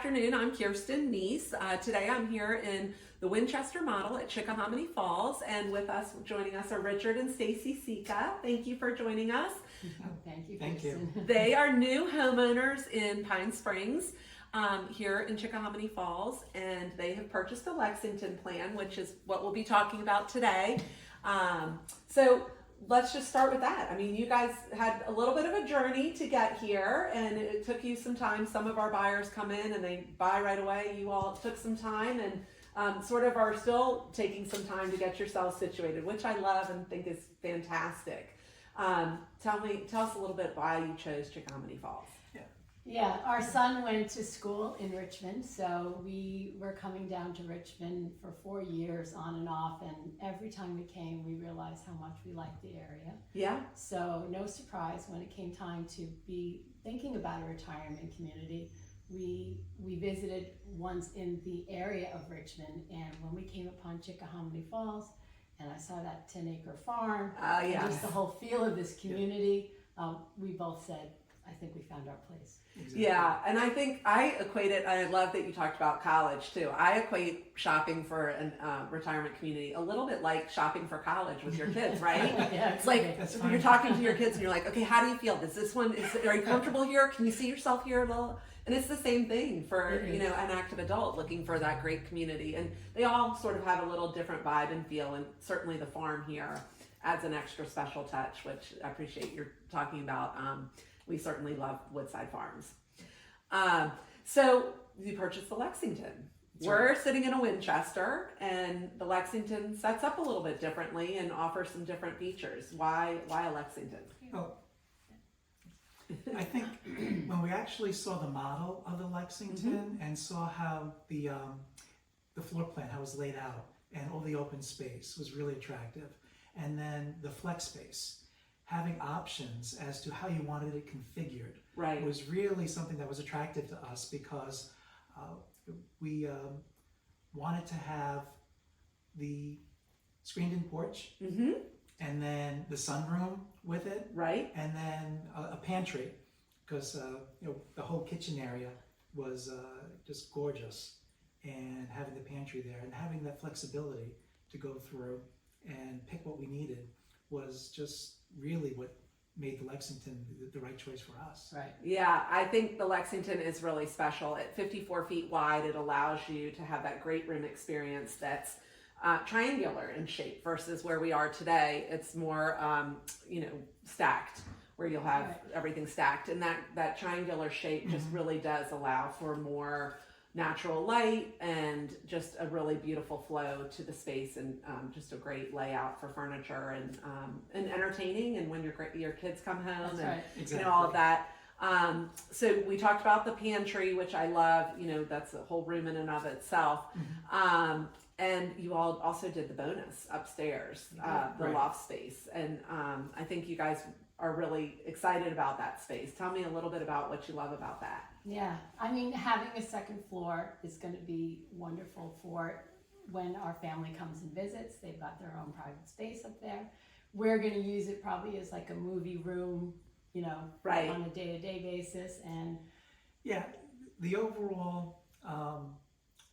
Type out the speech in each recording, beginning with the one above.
afternoon. I'm Kirsten Neese. Today I'm here in the Winchester Model at Chickahominy Falls, and with us, joining us are Richard and Stacy Sika. Thank you for joining us. Thank you. Thank you. They are new homeowners in Pine Springs here in Chickahominy Falls, and they have purchased a Lexington plan, which is what we'll be talking about today. So let's just start with that. I mean, you guys had a little bit of a journey to get here, and it took you some time. Some of our buyers come in and they buy right away. You all took some time and sort of are still taking some time to get yourselves situated, which I love and think is fantastic. Tell us a little bit why you chose Chickahominy Falls. Yeah, our son went to school in Richmond, so we were coming down to Richmond for 4 years on and off, and every time we came, we realized how much we liked the area. Yeah. So no surprise when it came time to be thinking about a retirement community. We visited once in the area of Richmond, and when we came upon Chickahominy Falls, and I saw that 10-acre farm, and just the whole feel of this community, we both said, I think we found our place. Exactly. Yeah, and I think I equate it, I love that you talked about college too. I equate shopping for a retirement community a little bit like shopping for college with your kids, right? Yeah, It's like That's when you're talking to your kids and you're like, okay, how do you feel? Does this one, are you comfortable here? Can you see yourself here? And it's the same thing for, an active adult looking for that great community. And they all sort of have a little different vibe and feel, and certainly the farm here adds an extra special touch, which I appreciate you're talking about. We certainly love Woodside Farms. So you purchased the Lexington. We're sitting in a Winchester, and the Lexington sets up a little bit differently and offers some different features. Why a Lexington? Oh, I think when we actually saw the model of the Lexington and saw how the floor plan, how it was laid out, and all the open space was really attractive, and then the flex space, having options as to how you wanted it configured, Right. was really something that was attractive to us, because we wanted to have the screened-in porch, and then the sunroom with it, Right. and then a pantry, because the whole kitchen area was just gorgeous, and having the pantry there and having that flexibility to go through and pick what we needed was just really what made the Lexington the right choice for us. Right. Yeah, I think the Lexington is really special. At 54 feet wide, it allows you to have that great room experience that's triangular in shape versus where we are today. It's more, stacked, where you'll have everything stacked. And that triangular shape just really does allow for more natural light and just a really beautiful flow to the space, and just a great layout for furniture and entertaining, and when your kids come home. That's and right. Exactly. all of that. So we talked about the pantry, which I love. That's a whole room in and of itself. And you all also did the bonus upstairs, the Right. loft space, and I think you guys are really excited about that space. Tell me a little bit about what you love about that. Yeah, I mean, having a second floor is going to be wonderful for when our family comes and visits. They've got their own private space up there. We're going to use it probably as like a movie room, Right. on a day-to-day basis. And Yeah, the overall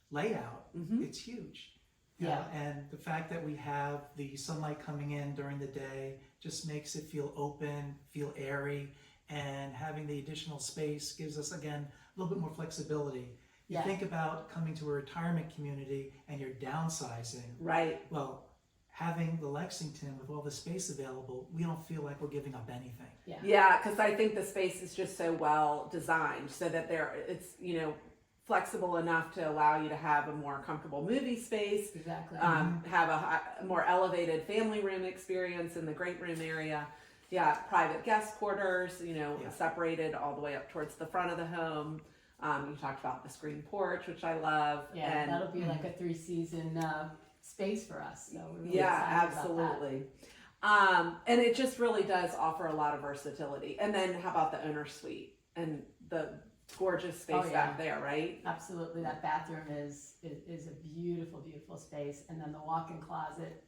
layout, it's huge. And the fact that we have the sunlight coming in during the day just makes it feel open, feel airy, and having the additional space gives us, again, a little bit more flexibility. You think about coming to a retirement community and you're downsizing. Right. Well, having the Lexington with all the space available, we don't feel like we're giving up anything. Yeah, because I think the space is just so well designed so that it's flexible enough to allow you to have a more comfortable movie space. exactly. Have a more elevated family room experience in the great room area. Yeah, private guest quarters, separated all the way up towards the front of the home. You talked about the screened porch, which I love. Yeah, and that'll be like a 3-season space for us. So we're really yeah, excited about that. absolutely. And it just really does offer a lot of versatility. And then how about the owner suite and the gorgeous space back there, right? Absolutely, that bathroom is a beautiful, beautiful space, and then the walk-in closet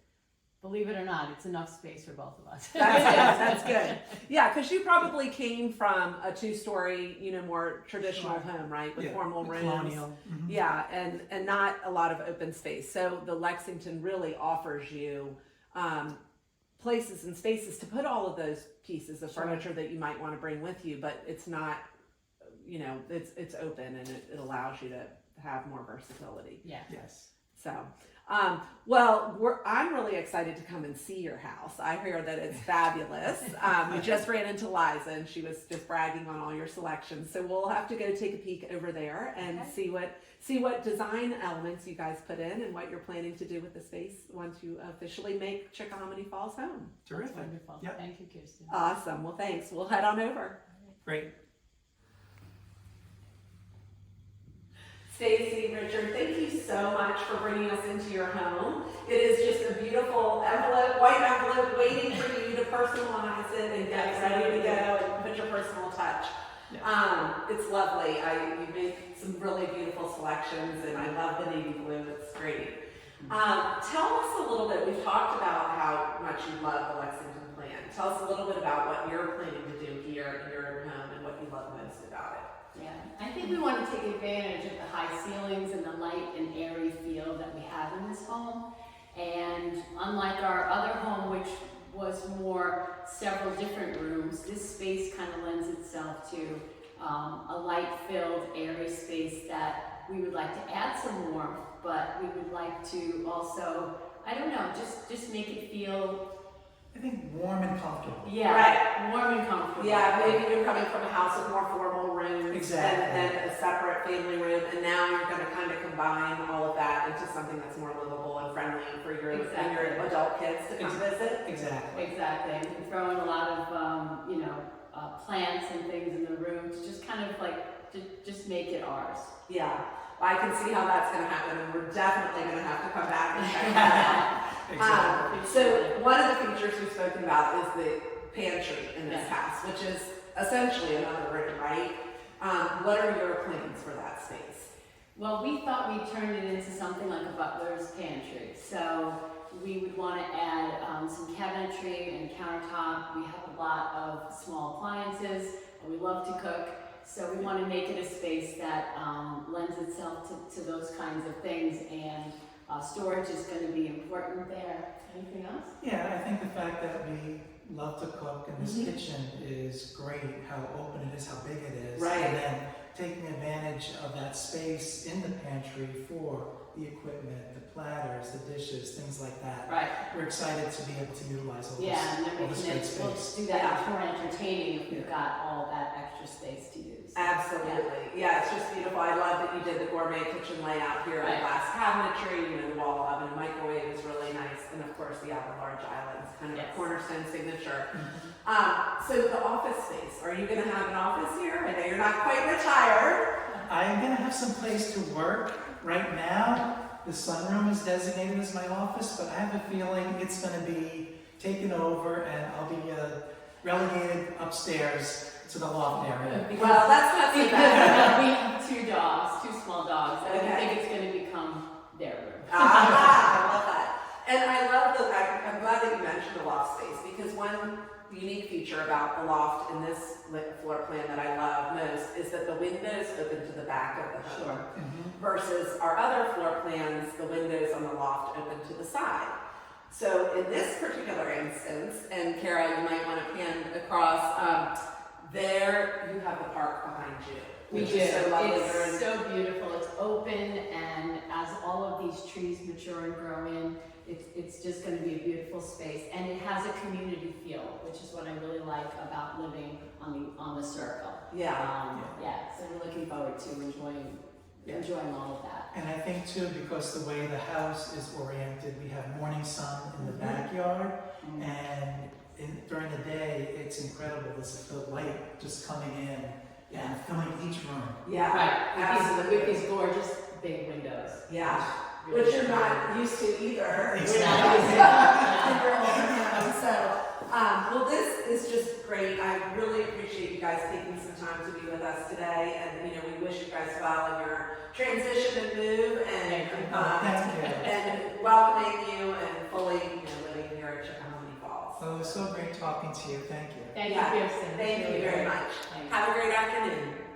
believe it or not, it's enough space for both of us. That's good. That's good. Yeah, because you probably came from a two-story, more traditional Sure. home, right, with Yeah, formal the rooms. colonial. Mhm. Yeah, and not a lot of open space. So the Lexington really offers you places and spaces to put all of those pieces of Sure. furniture that you might want to bring with you, but it's not, it's open and it allows you to have more versatility. Yeah. Yes. So, well, I'm really excited to come and see your house. I hear that it's fabulous. We just ran into Liza and she was just bragging on all your selections. So we'll have to go take a peek over there and Okay. see what design elements you guys put in and what you're planning to do with the space once you officially make Chickahominy Falls home. Terrific. That's wonderful. Yep. Thank you, Kirsten. Awesome. Well, thanks. We'll head on over. Great. Stacy, Richard, thank you so much for bringing us into your home. It is just a beautiful envelope, white envelope, waiting for you to personalize it and get ready to go and put your personal touch. It's lovely. You made some really beautiful selections, and I love the navy blue. It's great. Tell us a little bit. We've talked about how much you love the Lexington plan. Tell us a little bit about what you're planning to do here in your home and what you love most about it. Yeah, I think we want to take advantage of the high ceilings and the light and airy feel that we have in this home. And unlike our other home, which was more several different rooms, this space kind of lends itself to a light-filled, airy space that we would like to add some warmth, but we would like to also, I don't know, just make it feel, I think warm and comfortable. yeah, Right. warm and comfortable. Yeah, maybe you're coming from a house with more formal rooms Exactly. and a separate family room, and now you're going to kind of combine all of that into something that's more livable and friendly for your Exactly. adult kids to come visit. Exactly. Exactly, and we can throw in a lot of, plants and things in the room to just kind of like, to just make it ours. Yeah, I can see how that's going to happen, and we're definitely going to have to come back and check that out. Exactly. So one of the features we've spoken about is the pantry in this Yes. house, which is essentially another room, right? What are your plans for that space? Well, we thought we'd turn it into something like a butler's pantry. So we would want to add some cabinetry and countertop. We have a lot of small appliances, and we love to cook. So we want to make it a space that lends itself to those kinds of things, and storage is going to be important there. Anything else? Yeah, I think the fact that we love to cook and this kitchen is great, how open it is, how big it is. Right. And then taking advantage of that space in the pantry for the equipment, the platters, the dishes, things like that. Right. We're excited to be able to utilize all Yeah, and this, then all we this can great we'll space. do that much more entertaining if we've got all that extra space to use. Absolutely. Yeah, it's just beautiful. I love that you did the gourmet kitchen layout here, Right. the glass cabinetry, the wall oven, microwave is really nice, and of course the large islands, kind of Yes. a Cornerstone signature. Mm-hmm. So the office space, are you going to have an office here? I know you're not quite retired. I am going to have some place to work. Right now, the sunroom is designated as my office, but I have a feeling it's going to be taken over and I'll be relegated upstairs to the loft area. Well, that's not too bad. We have two small dogs, and Okay. I think it's going to become their room. I love that. And I'm glad that you mentioned the loft space, because one unique feature about the loft in this floor plan that I love most is that the windows open to the back of the home. Sure. Versus our other floor plans, the windows on the loft open to the side. So in this particular instance, and Kara, you might want to pan across, there you have the park behind you. We which do. is so lovely. It's so beautiful. It's open, and as all of these trees mature and grow in, it's just going to be a beautiful space, and it has a community feel, which is what I really like about living on the circle. Yeah. So we're looking forward to enjoying all of that. And I think too, because the way the house is oriented, we have morning sun in the backyard, and during the day, it's incredible. The light just coming in and filling each room. Yeah. Right. Absolutely. With these gorgeous big windows. Yeah. Really Which you're shine. not used to either. Exactly. So, well, this is just great. I really appreciate you guys taking some time to be with us today, and we wish you guys well in your transition and move, and Thank you. and welcoming you and fully living here Oh, it was so great talking to you. Thank you. Thank Yeah. you, Kirsten. Thank you very much. Thanks. Have a great afternoon.